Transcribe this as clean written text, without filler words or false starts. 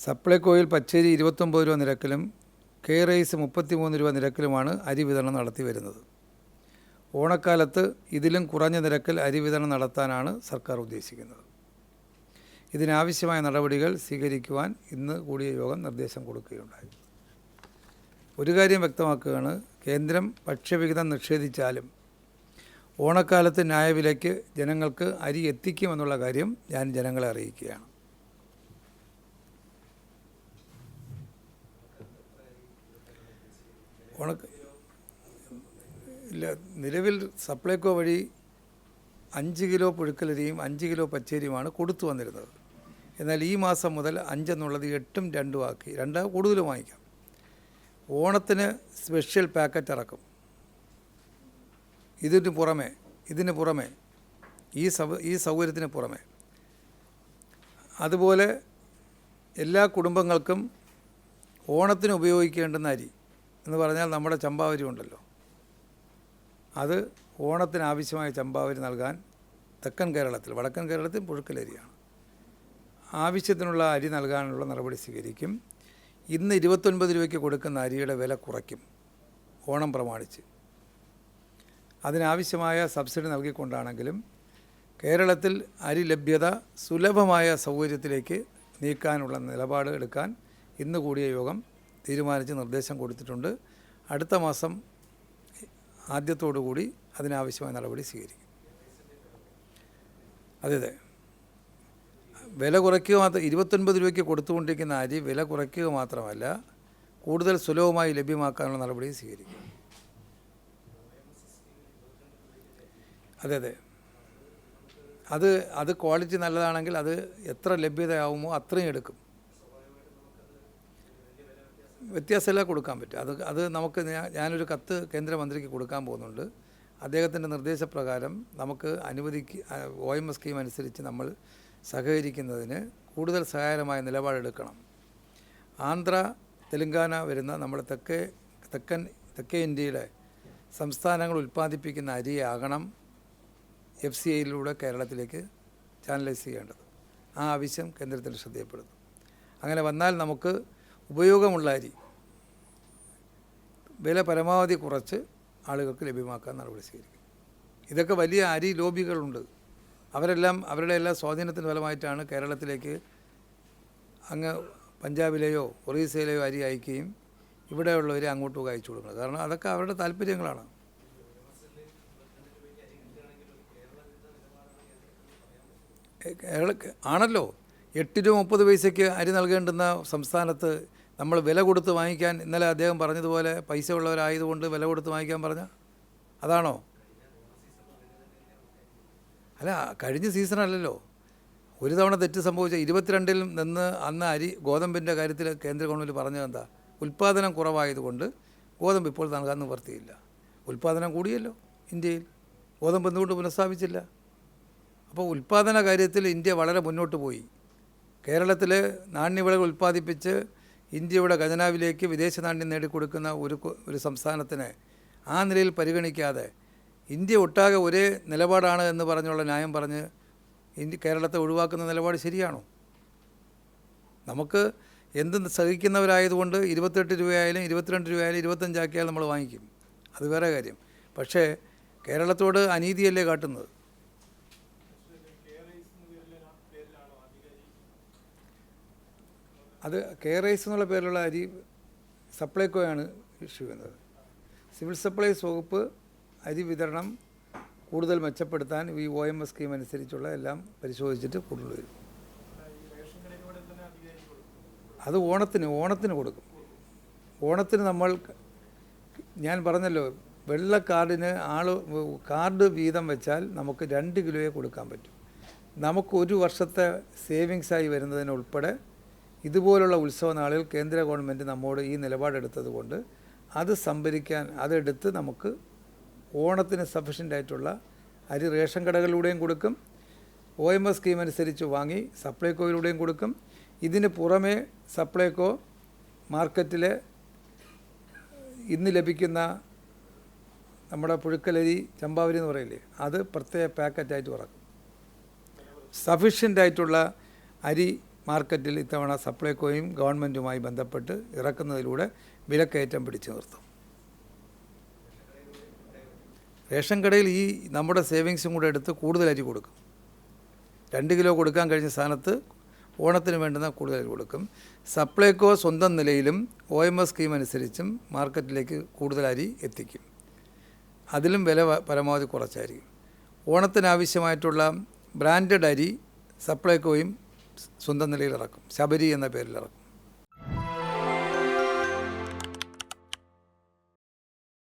സപ്ലൈകോയിൽ പച്ചരി 29 രൂപ നിരക്കിലും കെ റൈസ് 33 രൂപ നിരക്കിലുമാണ് അരി വിതരണം നടത്തി വരുന്നത്. ഓണക്കാലത്ത് ഇതിലും കുറഞ്ഞ നിരക്കിൽ അരി വിതരണം നടത്താനാണ് സർക്കാർ ഉദ്ദേശിക്കുന്നത്. ഇതിനാവശ്യമായ നടപടികൾ സ്വീകരിക്കുവാൻ ഇന്ന് കൂടിയ യോഗം നിർദ്ദേശം കൊടുക്കുകയുണ്ടായി. ഒരു കാര്യം വ്യക്തമാക്കുകയാണ്, കേന്ദ്രം ഭക്ഷ്യവിഹിതം നിഷേധിച്ചാലും ഓണക്കാലത്ത് ന്യായവിലയ്ക്ക് ജനങ്ങൾക്ക് അരി എത്തിക്കുമെന്നുള്ള കാര്യം ഞാൻ ജനങ്ങളെ അറിയിക്കുകയാണ്. ഇല്ല, നിലവിൽ സപ്ലൈകോ വഴി 5 കിലോ പുഴുക്കലരിയും 5 കിലോ പച്ചരിയുമാണ് കൊടുത്തു വന്നിരുന്നത്. എന്നാൽ ഈ മാസം മുതൽ 5 എന്നുള്ളത് 8ഉം 2ഉം ആക്കി, 2 കൂടുതലും വാങ്ങിക്കാം. ഓണത്തിന് സ്പെഷ്യൽ പാക്കറ്റ് ഇറക്കും. ഇതിന് പുറമെ ഈ സൗകര്യത്തിന് പുറമെ അതുപോലെ എല്ലാ കുടുംബങ്ങൾക്കും ഓണത്തിന് ഉപയോഗിക്കേണ്ടുന്ന അരി എന്ന് പറഞ്ഞാൽ നമ്മുടെ ചമ്പാവരി ഉണ്ടല്ലോ, അത് ഓണത്തിന് ആവശ്യമായ ചമ്പാവരി നൽകാൻ തെക്കൻ കേരളത്തിൽ, വടക്കൻ കേരളത്തിൽ പുഴുക്കലരിയാണ്, ആവശ്യത്തിനുള്ള അരി നൽകാനുള്ള നടപടി സ്വീകരിക്കും. ഇന്ന് 29 രൂപയ്ക്ക് കൊടുക്കുന്ന അരിയുടെ വില കുറയ്ക്കും ഓണം പ്രമാണിച്ച്. അതിനാവശ്യമായ സബ്സിഡി നൽകിക്കൊണ്ടാണെങ്കിലും കേരളത്തിൽ അരി ലഭ്യത സുലഭമായ സൗകര്യത്തിലേക്ക് നീക്കാനുള്ള നിലപാട് എടുക്കാൻ ഇന്ന് കൂടിയ യോഗം തീരുമാനിച്ച് നിർദ്ദേശം കൊടുത്തിട്ടുണ്ട്. അടുത്ത മാസം ആദ്യത്തോടുകൂടി അതിനാവശ്യമായ നടപടി സ്വീകരിക്കും. അതെ, വില കുറയ്ക്കുക മാത്രം, 29 രൂപയ്ക്ക് കൊടുത്തുകൊണ്ടിരിക്കുന്ന അരി വില കുറയ്ക്കുക മാത്രമല്ല, കൂടുതൽ സുലഭമായി ലഭ്യമാക്കാനുള്ള നടപടി സ്വീകരിക്കും. അതെ, അത് ക്വാളിറ്റി നല്ലതാണെങ്കിൽ അത് എത്ര ലഭ്യതയാവുമോ അത്രയും എടുക്കും. വ്യത്യാസമെല്ലാം കൊടുക്കാൻ പറ്റും. അത് നമുക്ക് ഞാനൊരു കത്ത് കേന്ദ്രമന്ത്രിക്ക് കൊടുക്കാൻ പോകുന്നുണ്ട്. അദ്ദേഹത്തിൻ്റെ നിർദ്ദേശപ്രകാരം നമുക്ക് OMS സ്കീം അനുസരിച്ച് നമ്മൾ സഹകരിക്കുന്നതിന് കൂടുതൽ സഹായകരമായ നിലപാടെടുക്കണം. ആന്ധ്ര, തെലുങ്കാന വരുന്ന നമ്മുടെ തെക്കേ ഇന്ത്യയുടെ സംസ്ഥാനങ്ങൾ ഉൽപ്പാദിപ്പിക്കുന്ന അരിയാകണം FCIയിലൂടെ കേരളത്തിലേക്ക് ചാനലൈസ് ചെയ്യേണ്ടത്. ആ ആവശ്യം കേന്ദ്രത്തിൽ ശ്രദ്ധയപ്പെടുന്നു. അങ്ങനെ വന്നാൽ നമുക്ക് ഉപയോഗമുള്ള അരി വില പരമാവധി കുറച്ച് ആളുകൾക്ക് ലഭ്യമാക്കാൻ നടപടി സ്വീകരിക്കും. ഇതൊക്കെ വലിയ അരി ലോബികളുണ്ട്. അവരുടെ എല്ലാ സ്വാധീനത്തിന് ഫലമായിട്ടാണ് കേരളത്തിലേക്ക് അങ്ങ് പഞ്ചാബിലെയോ ഒറീസയിലെയോ അരി അയക്കുകയും ഇവിടെയുള്ളവരെ അങ്ങോട്ടും അയച്ചു കൊടുക്കുന്നത്. കാരണം അതൊക്കെ അവരുടെ താല്പര്യങ്ങളാണ്. ആണല്ലോ, 8 രൂപ 30 പൈസയ്ക്ക് അരി നൽകേണ്ടുന്ന സംസ്ഥാനത്ത് നമ്മൾ വില കൊടുത്ത് വാങ്ങിക്കാൻ, ഇന്നലെ അദ്ദേഹം പറഞ്ഞതുപോലെ പൈസ ഉള്ളവരായതുകൊണ്ട് വില കൊടുത്ത് വാങ്ങിക്കാൻ പറഞ്ഞ അതാണോ? അല്ല, കഴിഞ്ഞ സീസണല്ലല്ലോ. ഒരു തവണ തെറ്റ് സംഭവിച്ച 22-ൽ നിന്ന് അന്ന് ഗോതമ്പിൻ്റെ കാര്യത്തിൽ കേന്ദ്ര ഗവൺമെൻറ് പറഞ്ഞത് എന്താ? ഉൽപ്പാദനം കുറവായതുകൊണ്ട് ഗോതമ്പ് ഇപ്പോൾ നൽകാൻ നിവർത്തിയില്ല. ഉൽപ്പാദനം കൂടിയല്ലോ ഇന്ത്യയിൽ, ഗോതമ്പ് എന്തുകൊണ്ട് പുനഃസ്ഥാപിച്ചില്ല? അപ്പോൾ ഉൽപ്പാദന കാര്യത്തിൽ ഇന്ത്യ വളരെ മുന്നോട്ട് പോയി. കേരളത്തിൽ നാണ്യവിളകൾ ഉൽപ്പാദിപ്പിച്ച് ഇന്ത്യയുടെ ഖജനാവിലേക്ക് വിദേശ നാണ്യം നേടിക്കൊടുക്കുന്ന ഒരു സംസ്ഥാനത്തിനെ ആ നിലയിൽ പരിഗണിക്കാതെ ഇന്ത്യ ഒട്ടാകെ ഒരേ നിലപാടാണ് എന്ന് പറഞ്ഞുള്ള ന്യായം പറഞ്ഞ് കേരളത്തെ ഒഴിവാക്കുന്ന നിലപാട് ശരിയാണോ? നമുക്ക് എന്ത് സഹിക്കുന്നവരായതുകൊണ്ട് 28 രൂപയായാലും 22 രൂപയായാലും 25 ആക്കിയാൽ നമ്മൾ വാങ്ങിക്കും. അത് വേറെ കാര്യം. പക്ഷേ കേരളത്തോട് അനീതിയല്ലേ കാട്ടുന്നത്? അത് കെ റൈസ് എന്നുള്ള പേരിലുള്ള അരി സപ്ലൈകോയാണ് ഇഷ്യൂ ചെയ്യുന്നത്. സിവിൽ സപ്ലൈസ് വകുപ്പ് അരി വിതരണം കൂടുതൽ മെച്ചപ്പെടുത്താൻ ഈ OMS സ്കീം അനുസരിച്ചുള്ള എല്ലാം പരിശോധിച്ചിട്ട് കൊണ്ടുവരും. അത് ഓണത്തിന് കൊടുക്കും. ഓണത്തിന് ഞാൻ പറഞ്ഞല്ലോ, വെള്ള കാർഡ് വീതം വെച്ചാൽ നമുക്ക് 2 കിലോയെ കൊടുക്കാൻ പറ്റും. നമുക്ക് ഒരു വർഷത്തെ സേവിങ്സായി വരുന്നതിനുൾപ്പെടെ ഇതുപോലുള്ള ഉത്സവ നാളിൽ കേന്ദ്ര ഗവൺമെൻറ് നമ്മോട് ഈ നിലപാടെടുത്തത് കൊണ്ട് അതെടുത്ത് നമുക്ക് ഓണത്തിന് സഫീഷ്യൻ്റായിട്ടുള്ള അരി റേഷൻ കടകളിലൂടെയും കൊടുക്കും, OMS സ്കീം അനുസരിച്ച് വാങ്ങി സപ്ലൈകോയിലൂടെയും കൊടുക്കും. ഇതിന് പുറമെ സപ്ലൈകോ മാർക്കറ്റിൽ ഇന്ന് ലഭിക്കുന്ന നമ്മുടെ പുഴുക്കലരി, ചമ്പാവരി എന്ന് പറയില്ലേ, അത് പ്രത്യേക പാക്കറ്റായിട്ട് ഇറക്കും. സഫീഷ്യൻ്റായിട്ടുള്ള അരി മാർക്കറ്റിൽ ഇത്തവണ സപ്ലൈകോയും ഗവൺമെൻറ്റുമായി ബന്ധപ്പെട്ട് ഇറക്കുന്നതിലൂടെ വിലക്കയറ്റം പിടിച്ചു നിർത്തും. റേഷൻ കടയിൽ ഈ നമ്മുടെ സേവിങ്സും കൂടെ എടുത്ത് കൂടുതൽ അരി കൊടുക്കും. 2 കിലോ കൊടുക്കാൻ കഴിഞ്ഞ സ്ഥാനത്ത് ഓണത്തിന് വേണ്ടുന്ന കൂടുതൽ അരി കൊടുക്കും. സപ്ലൈകോ സ്വന്തം നിലയിലും OMS സ്കീം അനുസരിച്ചും മാർക്കറ്റിലേക്ക് കൂടുതൽ അരി എത്തിക്കും. അതിലും വില പരമാവധി കുറച്ചായിരിക്കും. ഓണത്തിനാവശ്യമായിട്ടുള്ള ബ്രാൻഡഡ് അരി സപ്ലൈകോയും സ്വന്തം നിലയിൽ ഇറക്കും. ശബരി എന്ന പേരിൽ ഇറക്കും.